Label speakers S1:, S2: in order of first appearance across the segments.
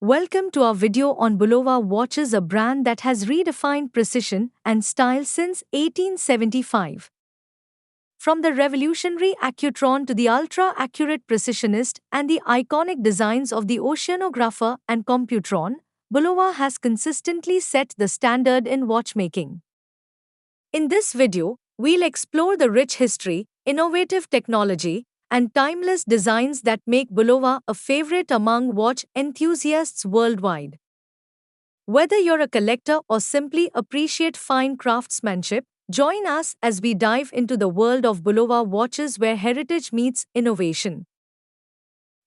S1: Welcome to our video on Bulova watches, a brand that has redefined precision and style since 1875. From the revolutionary Accutron to the ultra-accurate Precisionist and the iconic designs of the Oceanographer and Computron, Bulova has consistently set the standard in watchmaking. In this video, we'll explore the rich history, innovative technology, and timeless designs that make Bulova a favorite among watch enthusiasts worldwide. Whether you're a collector or simply appreciate fine craftsmanship, join us as we dive into the world of Bulova watches where heritage meets innovation.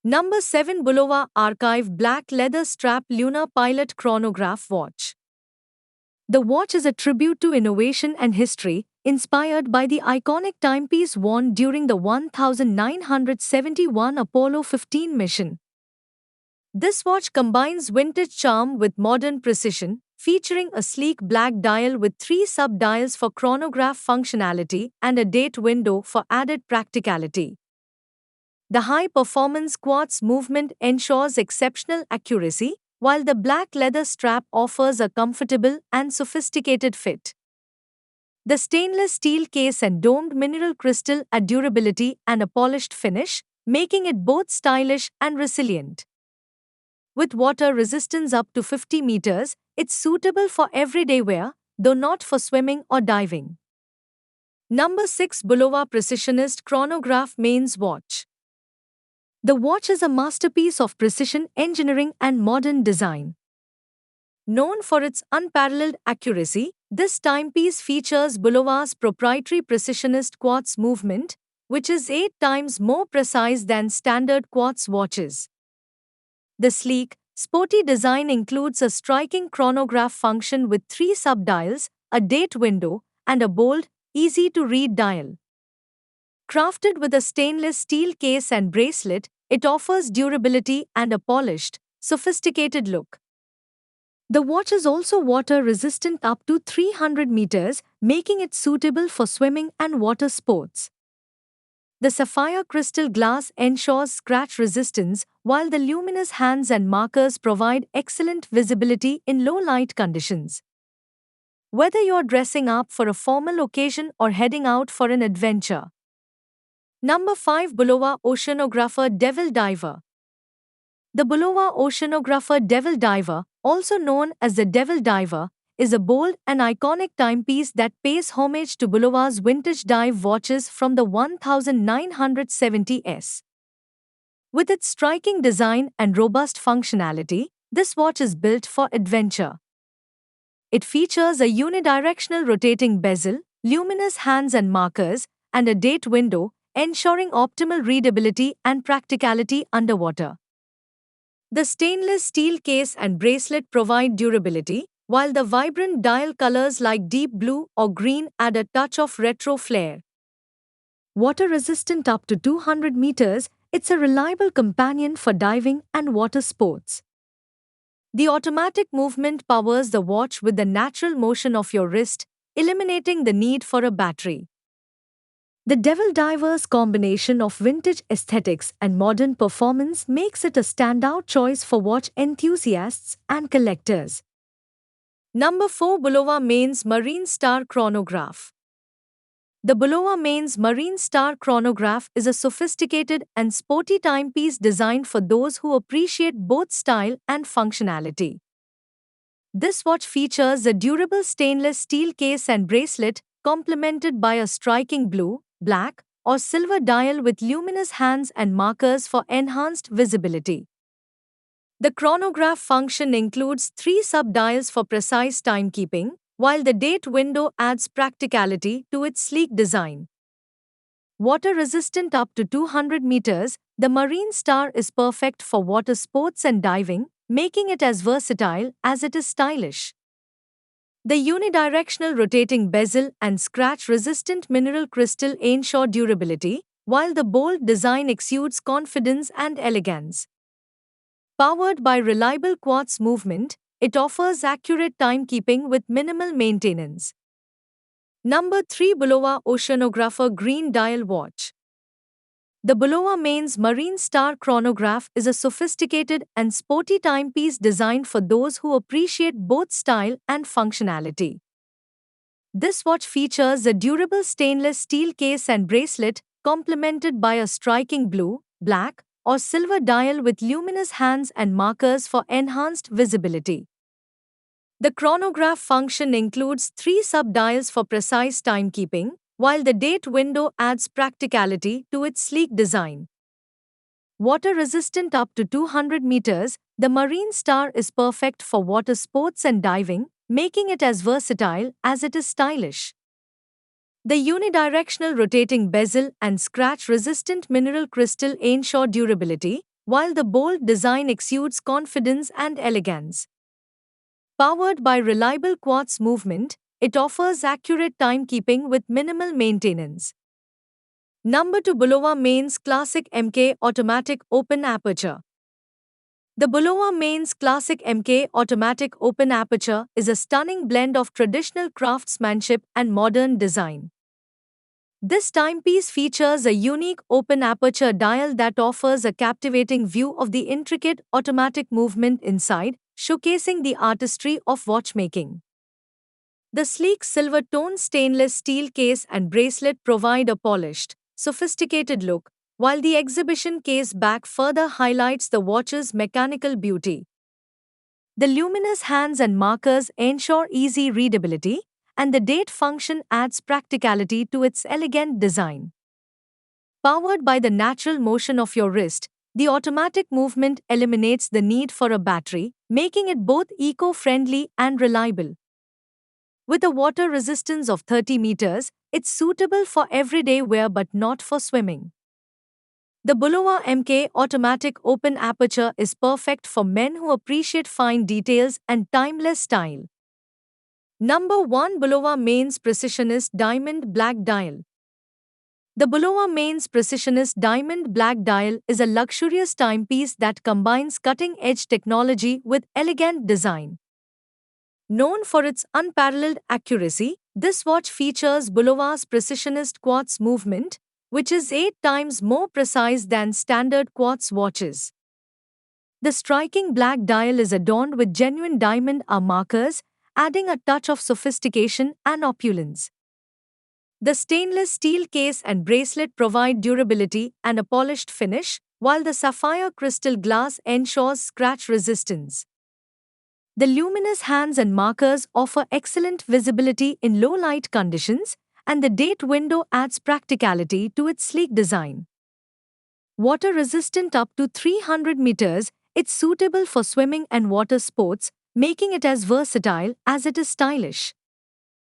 S1: Number 7, Bulova Archive Black Leather Strap Lunar Pilot Chronograph Watch. The watch is a tribute to innovation and history, inspired by the iconic timepiece worn during the 1971 Apollo 15 mission. This watch combines vintage charm with modern precision, featuring a sleek black dial with 3 sub-dials for chronograph functionality and a date window for added practicality. The high-performance quartz movement ensures exceptional accuracy, while the black leather strap offers a comfortable and sophisticated fit. The stainless steel case and domed mineral crystal add durability and a polished finish, making it both stylish and resilient. With water resistance up to 50 meters, it's suitable for everyday wear, though not for swimming or diving. Number 6, Bulova Precisionist Chronograph Mains Watch. The watch is a masterpiece of precision engineering and modern design. Known for its unparalleled accuracy, this timepiece features Bulova's proprietary Precisionist quartz movement, which is 8 times more precise than standard quartz watches. The sleek, sporty design includes a striking chronograph function with 3 sub-dials, a date window, and a bold, easy-to-read dial. Crafted with a stainless steel case and bracelet, it offers durability and a polished, sophisticated look. The watch is also water-resistant up to 300 meters, making it suitable for swimming and water sports. The sapphire crystal glass ensures scratch resistance, while the luminous hands and markers provide excellent visibility in low-light conditions. Whether you're dressing up for a formal occasion or heading out for an adventure. Number 5, Bulova Oceanographer Devil Diver. The Bulova Oceanographer Devil Diver, also known as the Devil Diver, is a bold and iconic timepiece that pays homage to Bulova's vintage dive watches from the 1970s. With its striking design and robust functionality, this watch is built for adventure. It features a unidirectional rotating bezel, luminous hands and markers, and a date window, ensuring optimal readability and practicality underwater. The stainless steel case and bracelet provide durability, while the vibrant dial colors like deep blue or green add a touch of retro flair. Water-resistant up to 200 meters, it's a reliable companion for diving and water sports. The automatic movement powers the watch with the natural motion of your wrist, eliminating the need for a battery. The Devil Diver's combination of vintage aesthetics and modern performance makes it a standout choice for watch enthusiasts and collectors. Number 4, Bulova Mains Marine Star Chronograph. The Bulova Mains Marine Star Chronograph is a sophisticated and sporty timepiece designed for those who appreciate both style and functionality. This watch features a durable stainless steel case and bracelet, complemented by a striking blue, black, or silver dial with luminous hands and markers for enhanced visibility. The chronograph function includes 3 sub-dials for precise timekeeping, while the date window adds practicality to its sleek design. Water-resistant up to 200 meters, the Marine Star is perfect for water sports and diving, making it as versatile as it is stylish. The unidirectional rotating bezel and scratch-resistant mineral crystal ensure durability, while the bold design exudes confidence and elegance. Powered by reliable quartz movement, it offers accurate timekeeping with minimal maintenance. Number 3, Bulova Oceanographer Green Dial Watch. The Bulova Mains Marine Star Chronograph is a sophisticated and sporty timepiece designed for those who appreciate both style and functionality. This watch features a durable stainless steel case and bracelet, complemented by a striking blue, black, or silver dial with luminous hands and markers for enhanced visibility. The chronograph function includes three sub-dials for precise timekeeping, while the date window adds practicality to its sleek design. Water resistant up to 200 meters, the Marine Star is perfect for water sports and diving, making it as versatile as it is stylish. The unidirectional rotating bezel and scratch-resistant mineral crystal ensure durability, while the bold design exudes confidence and elegance. Powered by reliable quartz movement, it offers accurate timekeeping with minimal maintenance. Number 2, Bulova Mains Classic MK Automatic Open Aperture. The Bulova Mains Classic MK Automatic Open Aperture is a stunning blend of traditional craftsmanship and modern design. This timepiece features a unique open aperture dial that offers a captivating view of the intricate automatic movement inside, showcasing the artistry of watchmaking. The sleek silver-toned stainless steel case and bracelet provide a polished, sophisticated look, while the exhibition case back further highlights the watch's mechanical beauty. The luminous hands and markers ensure easy readability, and the date function adds practicality to its elegant design. Powered by the natural motion of your wrist, the automatic movement eliminates the need for a battery, making it both eco-friendly and reliable. With a water resistance of 30 meters, it's suitable for everyday wear but not for swimming. The Bulova MK Automatic Open Aperture is perfect for men who appreciate fine details and timeless style. Number 1, Bulova Mains Precisionist Diamond Black Dial. The Bulova Mains Precisionist Diamond Black Dial is a luxurious timepiece that combines cutting-edge technology with elegant design. Known for its unparalleled accuracy, this watch features Bulova's Precisionist quartz movement, which is 8 times more precise than standard quartz watches. The striking black dial is adorned with genuine diamond markers, adding a touch of sophistication and opulence. The stainless steel case and bracelet provide durability and a polished finish, while the sapphire crystal glass ensures scratch resistance. The luminous hands and markers offer excellent visibility in low-light conditions, and the date window adds practicality to its sleek design. Water-resistant up to 300 meters, it's suitable for swimming and water sports, making it as versatile as it is stylish.